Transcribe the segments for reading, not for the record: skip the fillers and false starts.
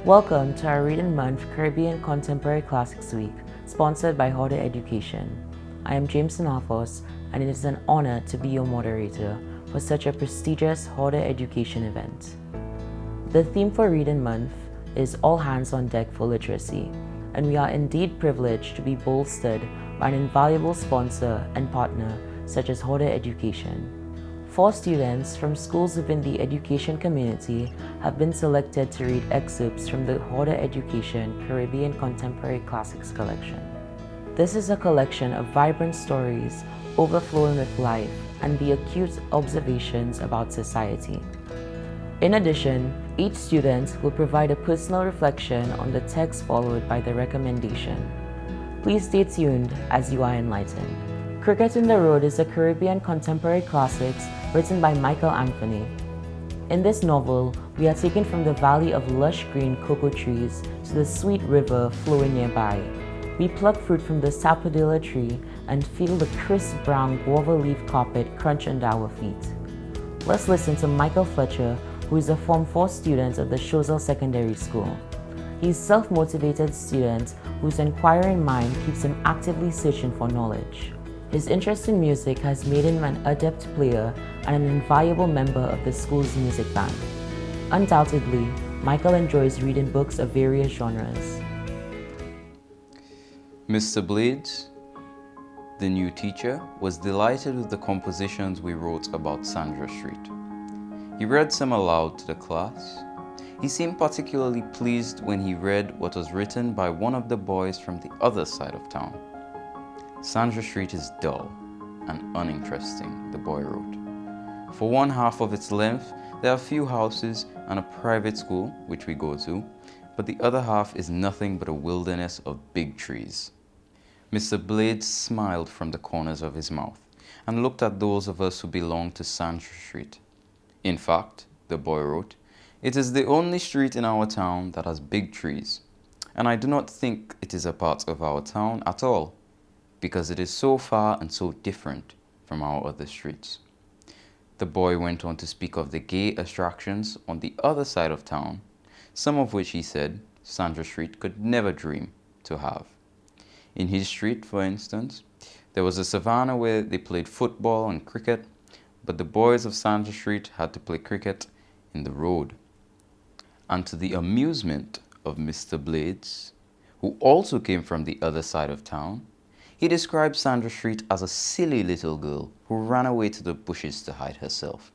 Welcome to our Reading Month Caribbean Contemporary Classics Week, sponsored by Horde Education. I am James Sinafos, and it is an honor to be your moderator for such a prestigious Horde Education event. The theme for Reading Month is All Hands on Deck for Literacy, and we are indeed privileged to be bolstered by an invaluable sponsor and partner such as Horde Education. 4 students from schools within the education community have been selected to read excerpts from the Horde Education Caribbean Contemporary Classics collection. This is a collection of vibrant stories overflowing with life and the acute observations about society. In addition, each student will provide a personal reflection on the text followed by the recommendation. Please stay tuned as you are enlightened. Cricket in the Road is a Caribbean contemporary classics written by Michael Anthony. In this novel, we are taken from the valley of lush green cocoa trees to the sweet river flowing nearby. We pluck fruit from the sapodilla tree and feel the crisp brown guava leaf carpet crunch under our feet. Let's listen to Michael Fletcher, who is a Form 4 student of the Choiseul Secondary School. He's a self-motivated student whose inquiring mind keeps him actively searching for knowledge. His interest in music has made him an adept player and an invaluable member of the school's music band. Undoubtedly, Michael enjoys reading books of various genres. Mr. Blades, the new teacher, was delighted with the compositions we wrote about Sandra Street. He read some aloud to the class. He seemed particularly pleased when he read what was written by one of the boys from the other side of town. Sandra Street is dull and uninteresting, the boy wrote. For one half of its length, there are few houses and a private school, which we go to, but the other half is nothing but a wilderness of big trees. Mr. Blades smiled from the corners of his mouth and looked at those of us who belonged to Sandra Street. In fact, the boy wrote, it is the only street in our town that has big trees, and I do not think it is a part of our town at all, because it is so far and so different from our other streets. The boy went on to speak of the gay attractions on the other side of town, some of which he said Sandra Street could never dream to have. In his street, for instance, there was a savannah where they played football and cricket, but the boys of Sandra Street had to play cricket in the road. And to the amusement of Mr. Blades, who also came from the other side of town, he described Sandra Street as a silly little girl who ran away to the bushes to hide herself.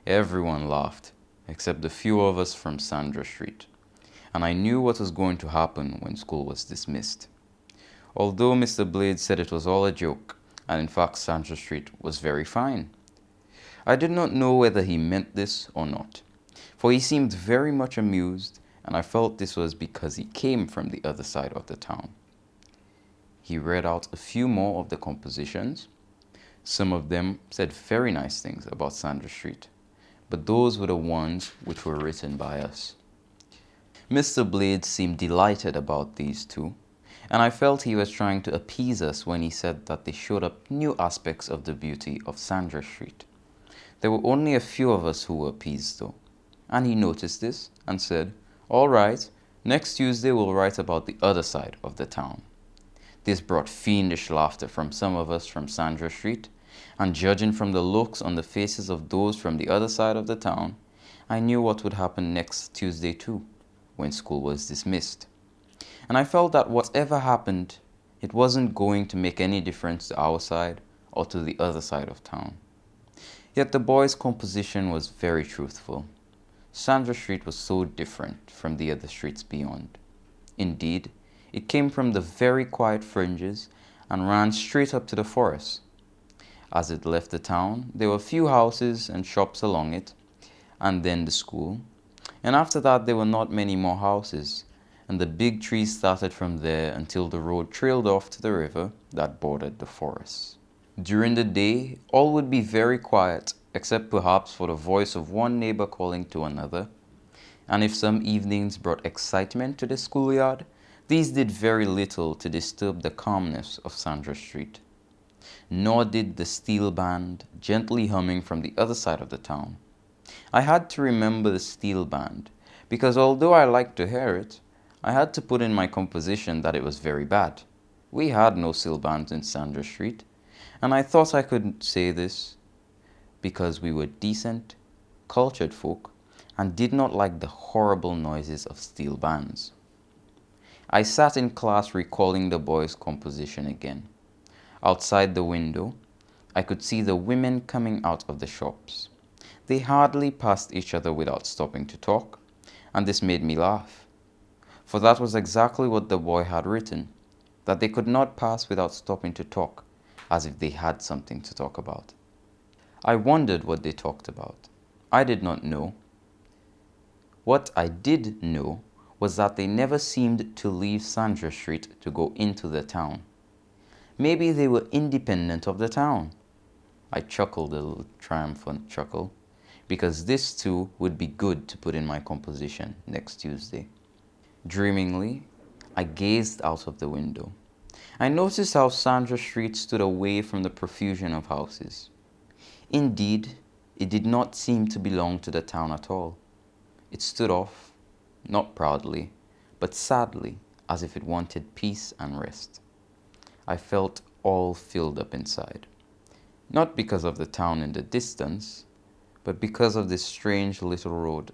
Everyone laughed, except the few of us from Sandra Street, and I knew what was going to happen when school was dismissed. Although Mr. Blades said it was all a joke, and in fact Sandra Street was very fine. I did not know whether he meant this or not, for he seemed very much amused, and I felt this was because he came from the other side of the town. He read out a few more of the compositions. Some of them said very nice things about Sandra Street, but those were the ones which were written by us. Mr. Blades seemed delighted about these two, and I felt he was trying to appease us when he said that they showed up new aspects of the beauty of Sandra Street. There were only a few of us who were appeased though, and he noticed this and said, all right, next Tuesday we'll write about the other side of the town. This brought fiendish laughter from some of us from Sandra Street, and judging from the looks on the faces of those from the other side of the town, I knew what would happen next Tuesday too, when school was dismissed. And I felt that whatever happened, it wasn't going to make any difference to our side or to the other side of town. Yet the boy's composition was very truthful. Sandra Street was so different from the other streets beyond. Indeed, it came from the very quiet fringes and ran straight up to the forest. As it left the town, there were few houses and shops along it, and then the school. And after that, there were not many more houses, and the big trees started from there until the road trailed off to the river that bordered the forest. During the day, all would be very quiet, except perhaps for the voice of one neighbor calling to another. And if some evenings brought excitement to the schoolyard, these did very little to disturb the calmness of Sandra Street. Nor did the steel band gently humming from the other side of the town. I had to remember the steel band because although I liked to hear it, I had to put in my composition that it was very bad. We had no seal bands in Sandra Street, and I thought I could say this because we were decent, cultured folk and did not like the horrible noises of steel bands. I sat in class recalling the boys' composition again. Outside the window, I could see the women coming out of the shops. They hardly passed each other without stopping to talk, and this made me laugh. For that was exactly what the boy had written, that they could not pass without stopping to talk, as if they had something to talk about. I wondered what they talked about. I did not know. What I did know was that they never seemed to leave Sandra Street to go into the town. Maybe they were independent of the town. I chuckled a little triumphant chuckle, because this too would be good to put in my composition next Tuesday. Dreamingly, I gazed out of the window. I noticed how Sandra Street stood away from the profusion of houses. Indeed, it did not seem to belong to the town at all. It stood off, not proudly, but sadly, as if it wanted peace and rest. I felt all filled up inside, not because of the town in the distance, but because of this strange little road.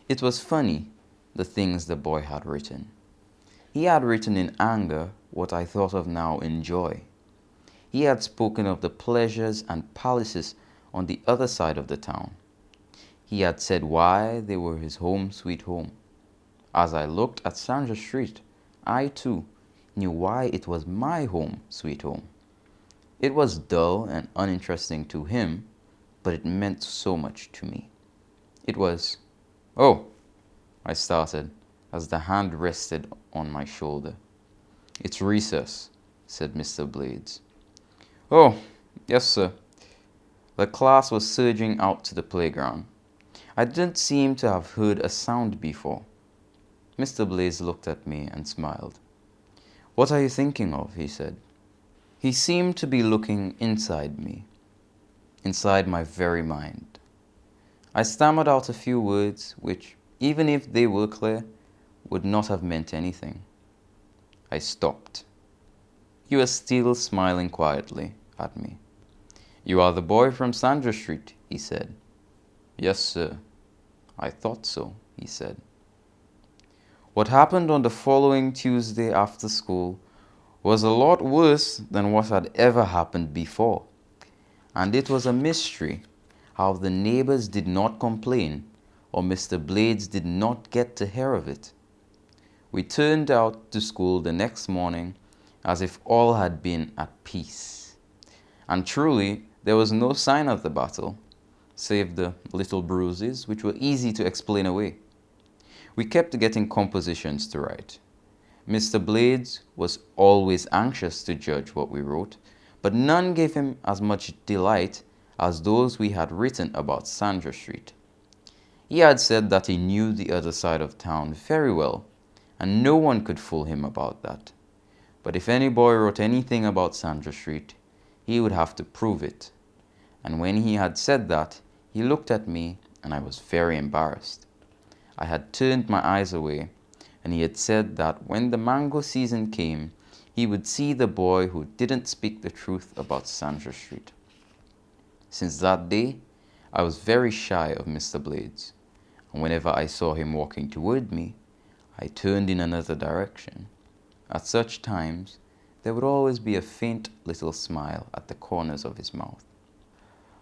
It was funny, the things the boy had written. He had written in anger what I thought of now in joy. He had spoken of the pleasures and palaces on the other side of the town. He had said why they were his home sweet home. As I looked at Sandra Street, I too knew why it was my home sweet home. It was dull and uninteresting to him, but it meant so much to me. It was, "Oh," I started, as the hand rested on my shoulder. "It's recess," said Mr. Blades. "Oh, yes, sir." The class was surging out to the playground. I didn't seem to have heard a sound before. Mr. Blades looked at me and smiled. "What are you thinking of?" he said. He seemed to be looking inside me, inside my very mind. I stammered out a few words which, even if they were clear, would not have meant anything. I stopped. He was still smiling quietly at me. "You are the boy from Sandra Street," he said. "Yes, sir." "I thought so," he said. What happened on the following Tuesday after school was a lot worse than what had ever happened before, and it was a mystery how the neighbors did not complain or Mr. Blades did not get to hear of it. We turned out to school the next morning as if all had been at peace, and truly there was no sign of the battle, save the little bruises which were easy to explain away. We kept getting compositions to write. Mr. Blades was always anxious to judge what we wrote, but none gave him as much delight as those we had written about Sandra Street. He had said that he knew the other side of town very well, and no one could fool him about that. But if any boy wrote anything about Sandra Street, he would have to prove it. And when he had said that, he looked at me, and I was very embarrassed. I had turned my eyes away, and he had said that when the mango season came, he would see the boy who didn't speak the truth about Sandra Street. Since that day, I was very shy of Mr. Blades, and whenever I saw him walking toward me, I turned in another direction. At such times, there would always be a faint little smile at the corners of his mouth.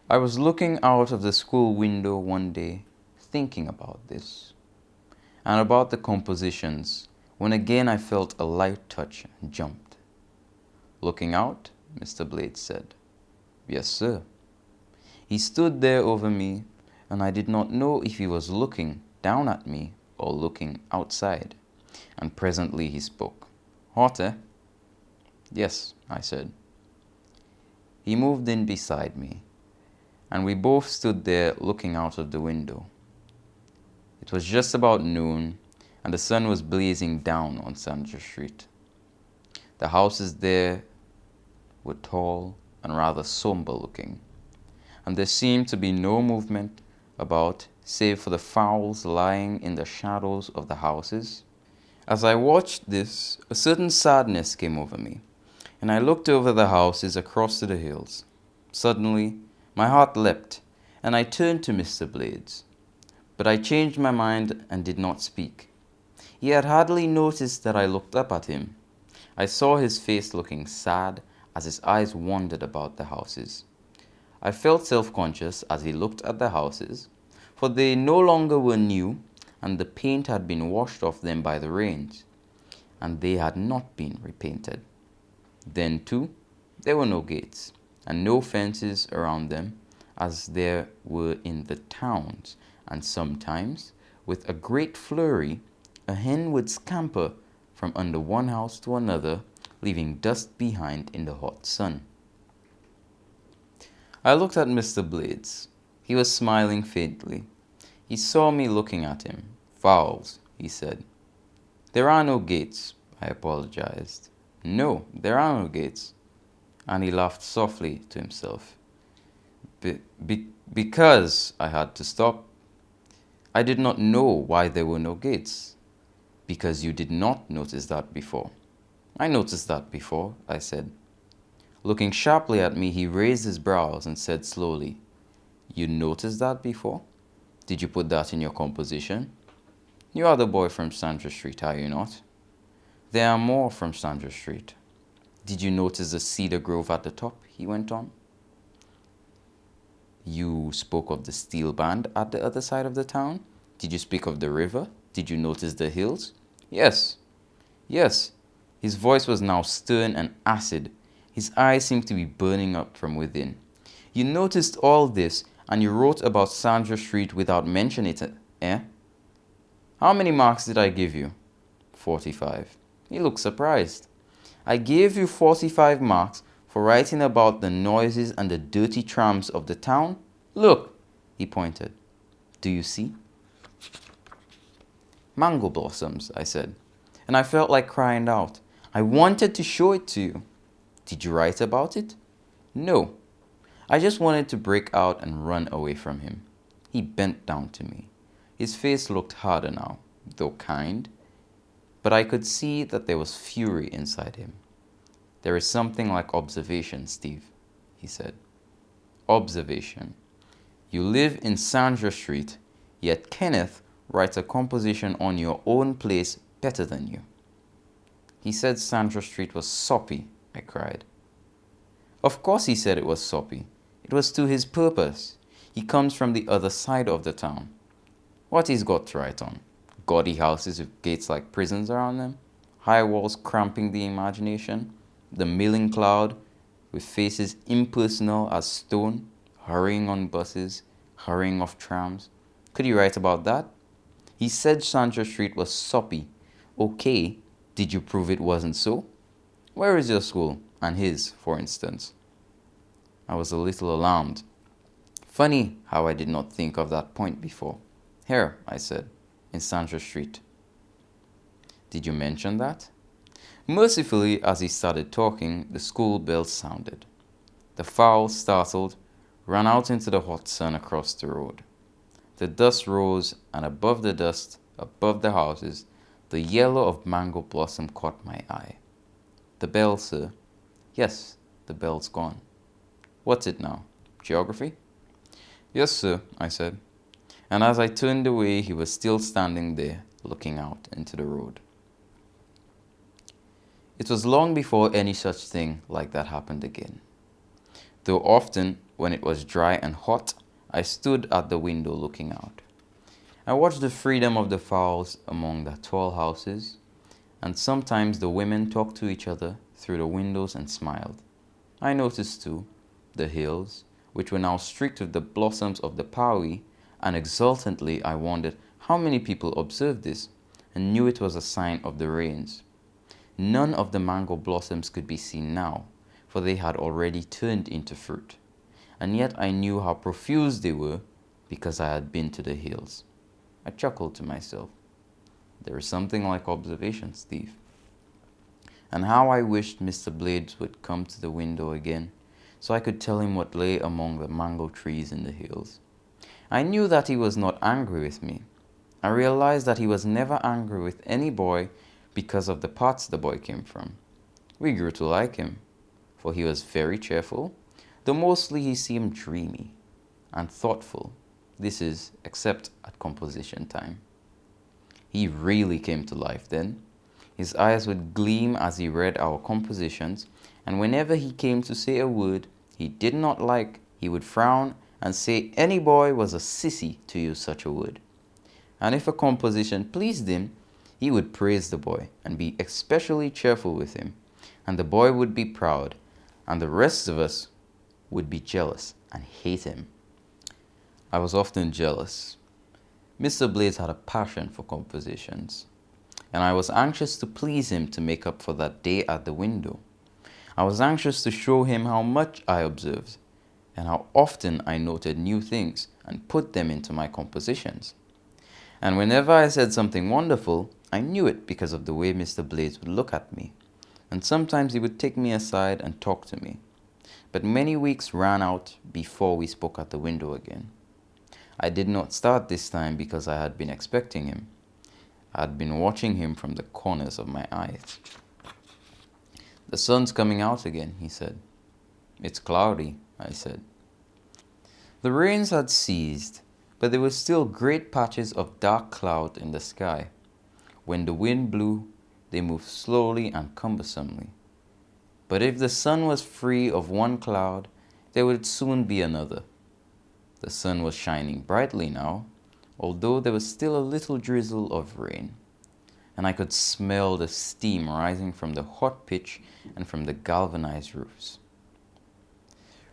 I was looking out of the school window one day, thinking about this, and about the compositions, when again I felt a light touch and jumped. "Looking out?" Mr. Blades said. "Yes, sir." He stood there over me, and I did not know if he was looking down at me or looking outside, and presently he spoke. "Hot, eh?" "Yes," I said. He moved in beside me, and we both stood there looking out of the window. It was just about noon, and the sun was blazing down on Sandra Street. The houses there were tall and rather somber looking, and there seemed to be no movement about save for the fowls lying in the shadows of the houses. As I watched this, a certain sadness came over me, and I looked over the houses across to the hills. Suddenly, my heart leapt, and I turned to Mr. Blades. But I changed my mind and did not speak. He had hardly noticed that I looked up at him. I saw his face looking sad as his eyes wandered about the houses. I felt self-conscious as he looked at the houses, for they no longer were new, and the paint had been washed off them by the rains, and they had not been repainted. Then, too, there were no gates, and no fences around them, as there were in the towns, and sometimes, with a great flurry, a hen would scamper from under one house to another, leaving dust behind in the hot sun. I looked at Mr. Blades. He was smiling faintly. He saw me looking at him. "Fowls," he said. "There are no gates," I apologized. "No, there are no gates." And he laughed softly to himself. Because I had to stop. I did not know why there were no gates. Because you did not notice that before. I noticed that before, I said. Looking sharply at me, he raised his brows and said slowly, "You noticed that before? Did you put that in your composition? You are the boy from Sandra Street, are you not? There are more from Sandra Street. Did you notice the cedar grove at the top?" he went on. "You spoke of the steel band at the other side of the town? Did you speak of the river? Did you notice the hills?" Yes. His voice was now stern and acid. His eyes seemed to be burning up from within. "You noticed all this, and you wrote about Sandra Street without mentioning it, eh? How many marks did I give you?" 45. He looked surprised. "I gave you 45 marks for writing about the noises and the dirty trams of the town? Look," he pointed. "Do you see?" "Mango blossoms," I said, and I felt like crying out. I wanted to show it to you. "Did you write about it?" "No." I just wanted to break out and run away from him. He bent down to me. His face looked harder now, though kind, but I could see that there was fury inside him. "There is something like observation, Steve," he said. "Observation. You live in Sandra Street, yet Kenneth writes a composition on your own place better than you." "He said Sandra Street was soppy," I cried. "Of course he said it was soppy. It was to his purpose. He comes from the other side of the town. What he's got to write on? Gaudy houses with gates like prisons around them? High walls cramping the imagination? The milling cloud, with faces impersonal as stone, hurrying on buses, hurrying off trams? Could he write about that? He said Sandra Street was soppy. Okay, did you prove it wasn't so? Where is your school, and his, for instance?" I was a little alarmed. Funny how I did not think of that point before. "Here," I said, "in Sandra Street." "Did you mention that?" Mercifully, as he started talking, the school bell sounded. The fowl, startled, ran out into the hot sun across the road. The dust rose, and above the dust, above the houses, the yellow of mango blossom caught my eye. "The bell, sir." "Yes, the bell's gone." "What's it now? Geography?" "Yes, sir," I said. And as I turned away, he was still standing there, looking out into the road. It was long before any such thing like that happened again. Though often, when it was dry and hot, I stood at the window looking out. I watched the freedom of the fowls among the tall houses, and sometimes the women talked to each other through the windows and smiled. I noticed, too, the hills, which were now streaked with the blossoms of the paui, and exultantly I wondered how many people observed this and knew it was a sign of the rains. None of the mango blossoms could be seen now, for they had already turned into fruit, and yet I knew how profuse they were because I had been to the hills. I chuckled to myself. There is something like observation, Steve. And how I wished Mr. Blades would come to the window again, so I could tell him what lay among the mango trees in the hills. I knew that he was not angry with me. I realized that he was never angry with any boy because of the parts the boy came from. We grew to like him, for he was very cheerful, though mostly he seemed dreamy and thoughtful. This is, except at composition time. He really came to life then. His eyes would gleam as he read our compositions, and whenever he came to say a word he did not like, he would frown and say any boy was a sissy to use such a word. And if a composition pleased him, he would praise the boy and be especially cheerful with him, and the boy would be proud, and the rest of us would be jealous and hate him. I was often jealous. Mr. Blades had a passion for compositions, and I was anxious to please him to make up for that day at the window. I was anxious to show him how much I observed, and how often I noted new things and put them into my compositions. And whenever I said something wonderful, I knew it because of the way Mr. Blades would look at me, and sometimes he would take me aside and talk to me. But many weeks ran out before we spoke at the window again. I did not start this time because I had been expecting him. I had been watching him from the corners of my eyes. "The sun's coming out again," he said. "It's cloudy," I said. The rains had ceased, but there were still great patches of dark cloud in the sky. When the wind blew, they moved slowly and cumbersomely. But if the sun was free of one cloud, there would soon be another. The sun was shining brightly now, although there was still a little drizzle of rain, and I could smell the steam rising from the hot pitch and from the galvanized roofs.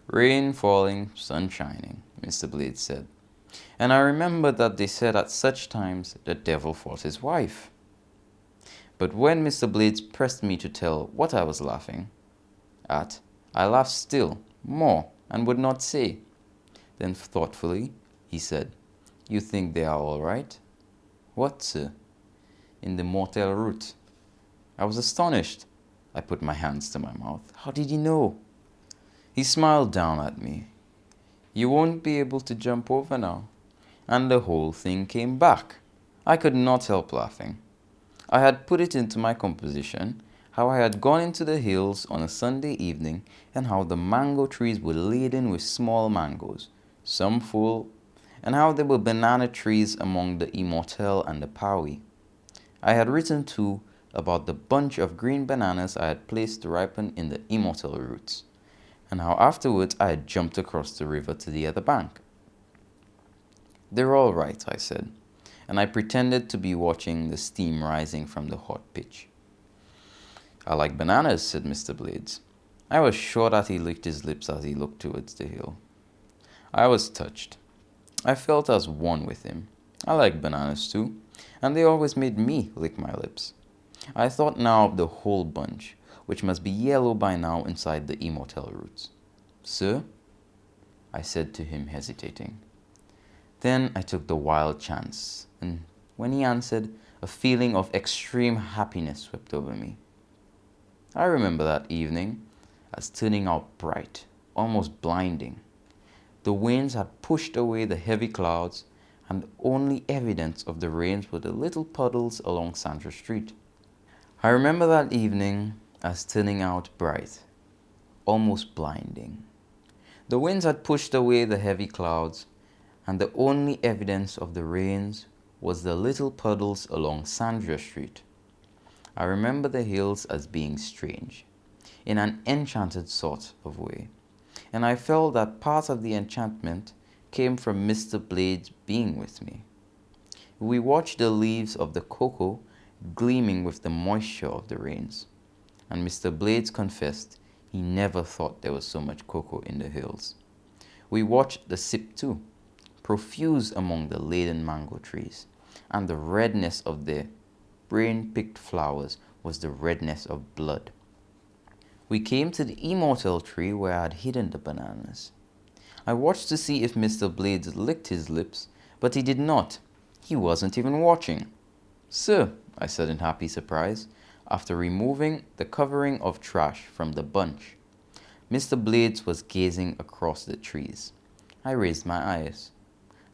"Rain falling, sun shining," Mr. Blades said, and I remembered that they said at such times the devil fought his wife. But when Mr. Blades pressed me to tell what I was laughing at, I laughed still more and would not say. Then thoughtfully he said, "You think they are all right?" "What, sir?" "In the mortel route." I was astonished. I put my hands to my mouth. "How did he know?" He smiled down at me. "You won't be able to jump over now." And the whole thing came back. I could not help laughing. I had put it into my composition, how I had gone into the hills on a Sunday evening, and how the mango trees were laden with small mangoes, some full, and how there were banana trees among the immortelle and the paui. I had written too about the bunch of green bananas I had placed to ripen in the immortelle roots, and how afterwards I had jumped across the river to the other bank. "They're all right," I said, and I pretended to be watching the steam rising from the hot pitch. "I like bananas," said Mr. Blades. I was sure that he licked his lips as he looked towards the hill. I was touched. I felt as one with him. I liked bananas too, and they always made me lick my lips. I thought now of the whole bunch, which must be yellow by now inside the immortelle roots. "Sir?" I said to him, hesitating. Then I took the wild chance, and when he answered, a feeling of extreme happiness swept over me. I remember that evening as turning out bright, almost blinding. The winds had pushed away the heavy clouds, and the only evidence of the rains were the little puddles along Sandra Street. I remember that evening as turning out bright, almost blinding. The winds had pushed away the heavy clouds, and the only evidence of the rains was the little puddles along Sandra Street. I remember the hills as being strange, in an enchanted sort of way, and I felt that part of the enchantment came from Mr. Blades being with me. We watched the leaves of the cocoa gleaming with the moisture of the rains, and Mr. Blades confessed he never thought there was so much cocoa in the hills. We watched the sip too, profuse among the laden mango trees, and the redness of their brain-picked flowers was the redness of blood. We came to the immortelle tree where I had hidden the bananas. I watched to see if Mr. Blades licked his lips, but he did not. He wasn't even watching. "Sir," I said in happy surprise, after removing the covering of trash from the bunch. Mr. Blades was gazing across the trees. I raised my eyes.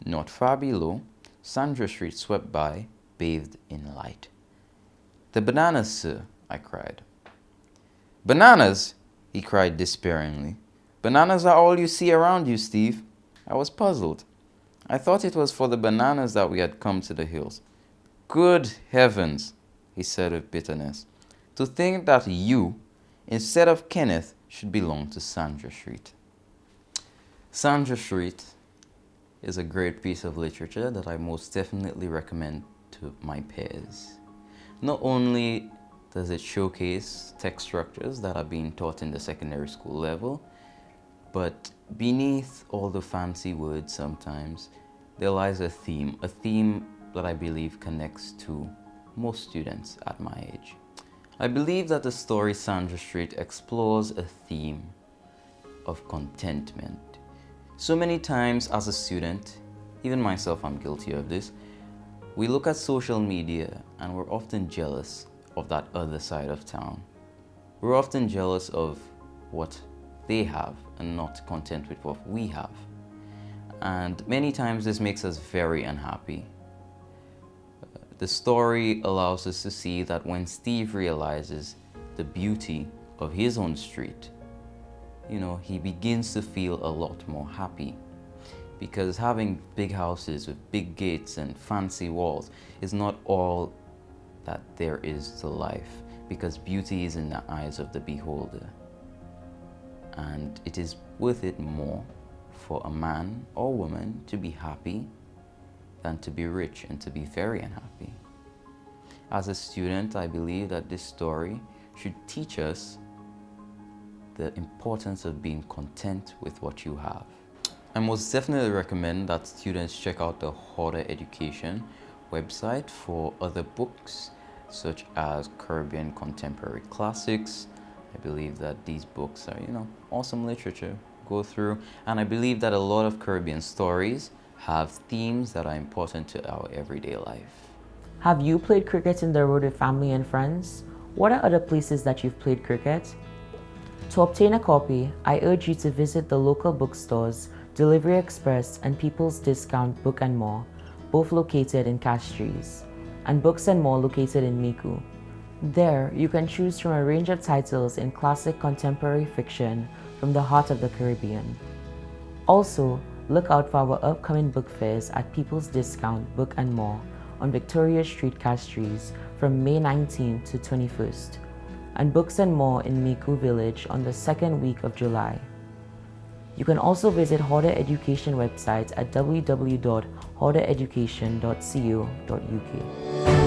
Not far below, Sandra Street swept by, bathed in light. "The bananas, sir," I cried. "Bananas?" he cried despairingly. "Bananas are all you see around you, Steve." I was puzzled. I thought it was for the bananas that we had come to the hills. "Good heavens," he said with bitterness. "To think that you, instead of Kenneth, should belong to Sandra Street." Sandra Street is a great piece of literature that I most definitely recommend to my peers. Not only does it showcase text structures that are being taught in the secondary school level, but beneath all the fancy words sometimes, there lies a theme that I believe connects to most students at my age. I believe that the story Sandra Street explores a theme of contentment. So many times as a student, even myself, I'm guilty of this, we look at social media and we're often jealous of that other side of town. We're often jealous of what they have and not content with what we have. And many times this makes us very unhappy. The story allows us to see that when Steve realizes the beauty of his own street, he begins to feel a lot more happy. Because having big houses with big gates and fancy walls is not all that there is to life, because beauty is in the eyes of the beholder. And it is worth it more for a man or woman to be happy than to be rich and to be very unhappy. As a student, I believe that this story should teach us the importance of being content with what you have. I most definitely recommend that students check out the Harder Education website for other books such as Caribbean Contemporary Classics. I believe that these books are, awesome literature to go through, and I believe that a lot of Caribbean stories have themes that are important to our everyday life. Have you played cricket in the road with family and friends? What are other places that you've played cricket? To obtain a copy, I urge you to visit the local bookstores, Delivery Express and People's Discount Book and More, both located in Castries, and Books and More located in Miku. There, you can choose from a range of titles in classic contemporary fiction from the heart of the Caribbean. Also, look out for our upcoming book fairs at People's Discount Book and More on Victoria Street, Castries from May 19th to 21st, and Books and More in Miku Village on the second week of July. You can also visit Harder Education website at www.hardereducation.co.uk.